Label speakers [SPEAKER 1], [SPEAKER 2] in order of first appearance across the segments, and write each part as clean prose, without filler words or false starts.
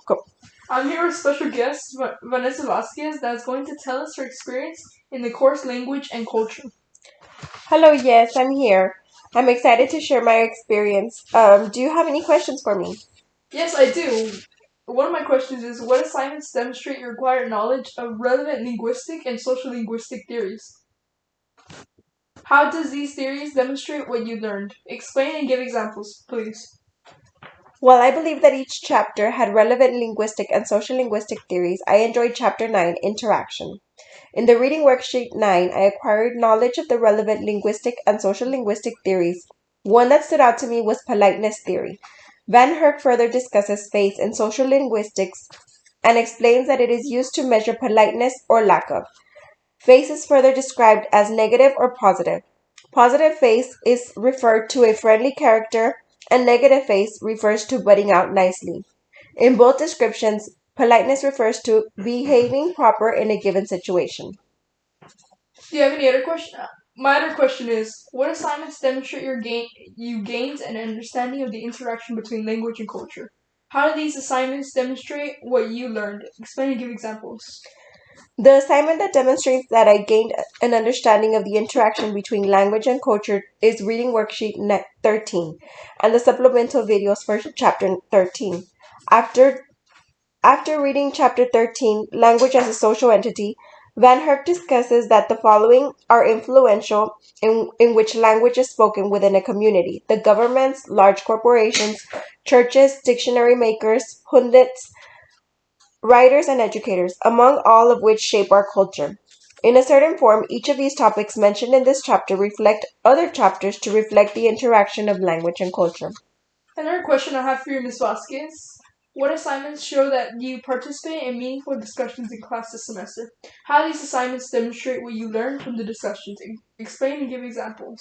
[SPEAKER 1] Go.
[SPEAKER 2] I'm here with special guest Vanessa Vasquez that's going to tell us her experience in the course Language and Culture.
[SPEAKER 1] Hello, yes, I'm here. I'm excited to share my experience. Do you have any questions for me?
[SPEAKER 2] Yes, I do. One of my questions is what assignments demonstrate your required knowledge of relevant linguistic and social linguistic theories? How does these theories demonstrate what you learned? Explain and give examples, please.
[SPEAKER 1] While I believe that each chapter had relevant linguistic and social linguistic theories, I enjoyed Chapter 9, Interaction. In the reading worksheet 9, I acquired knowledge of the relevant linguistic and social linguistic theories. One that stood out to me was politeness theory. Van Herk further discusses face in social linguistics and explains that it is used to measure politeness or lack of. Face is further described as negative or positive. Positive face is referred to a friendly character, and negative face refers to budding out nicely. In both descriptions, politeness refers to behaving proper in a given situation.
[SPEAKER 2] Do you have any other question? My other question is what assignments demonstrate you gained an understanding of the interaction between language and culture? How do these assignments demonstrate what you learned? Explain and give examples.
[SPEAKER 1] The assignment that demonstrates that I gained an understanding of the interaction between language and culture is reading worksheet 13 and the supplemental videos for chapter 13. After After reading chapter 13, Language as a Social Entity, Van Herk discusses that the following are influential in which language is spoken within a community: the governments, large corporations, churches, dictionary makers, pundits, writers, and educators, among all of which shape our culture. In a certain form, each of these topics mentioned in this chapter reflect other chapters to reflect the interaction of language and culture.
[SPEAKER 2] Another question I have for you, Ms. Vasquez. What assignments show that you participate in meaningful discussions in class this semester? How do these assignments demonstrate what you learned from the discussions? Explain and give examples.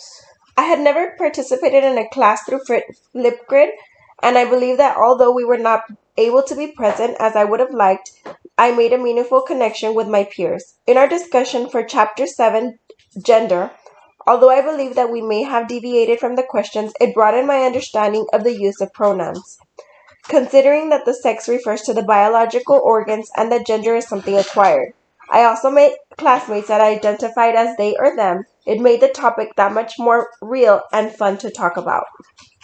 [SPEAKER 1] I had never participated in a class through Flipgrid, and I believe that although we were not able to be present as I would have liked, I made a meaningful connection with my peers. In our discussion for Chapter 7, Gender, although I believe that we may have deviated from the questions, it broadened my understanding of the use of pronouns. Considering that the sex refers to the biological organs and that gender is something acquired. I also made classmates that identified as they or them. It made the topic that much more real and fun to talk about.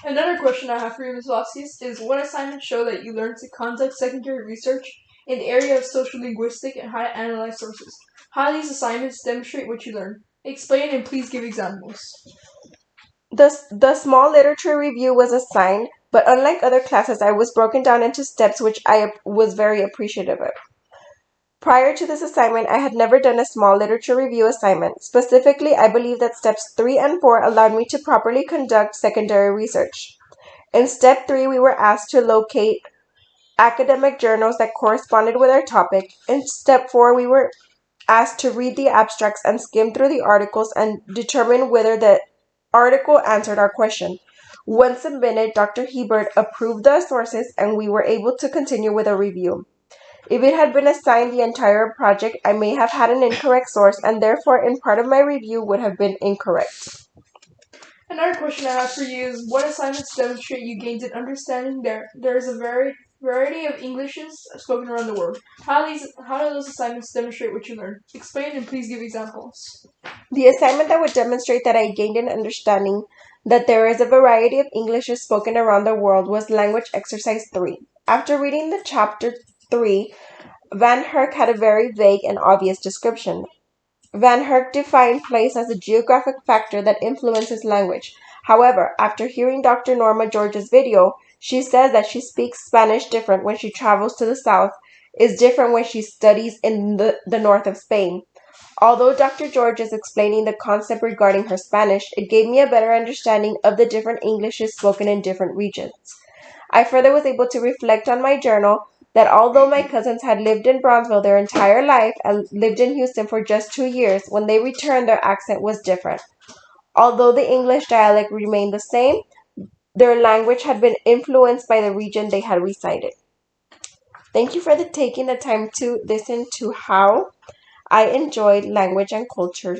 [SPEAKER 2] Another question I have for you, Ms. Vasquez, is what assignments show that you learned to conduct secondary research in the area of social linguistics and how to analyze sources? How do these assignments demonstrate what you learned? Explain and please give examples.
[SPEAKER 1] The small literature review was assigned, but unlike other classes, I was broken down into steps which I was very appreciative of. Prior to this assignment, I had never done a small literature review assignment. Specifically, I believe that steps 3 and 4 allowed me to properly conduct secondary research. In step 3, we were asked to locate academic journals that corresponded with our topic. In step 4, we were asked to read the abstracts and skim through the articles and determine whether the article answered our question. Once submitted, Dr. Hebert approved the sources and we were able to continue with a review. If it had been assigned the entire project, I may have had an incorrect source and therefore in part of my review would have been incorrect.
[SPEAKER 2] Another question I have for you is what assignments demonstrate you gained an understanding there is a variety of Englishes spoken around the world. How do those assignments demonstrate what you learned? Explain and please give examples.
[SPEAKER 1] The assignment that would demonstrate that I gained an understanding that there is a variety of Englishes spoken around the world was Language Exercise 3. After reading the chapter 3, Van Herk had a very vague and obvious description. Van Herk defined place as a geographic factor that influences language. However, after hearing Dr. Norma George's video, she says that she speaks Spanish different when she travels to the south, is different when she studies in the north of Spain. Although Dr. George is explaining the concept regarding her Spanish, it gave me a better understanding of the different Englishes spoken in different regions. I further was able to reflect on my journal that although my cousins had lived in Brownsville their entire life and lived in Houston for just 2 years, when they returned, their accent was different. Although the English dialect remained the same, their language had been influenced by the region they had resided. Thank you for taking the time to listen to how I enjoyed language and culture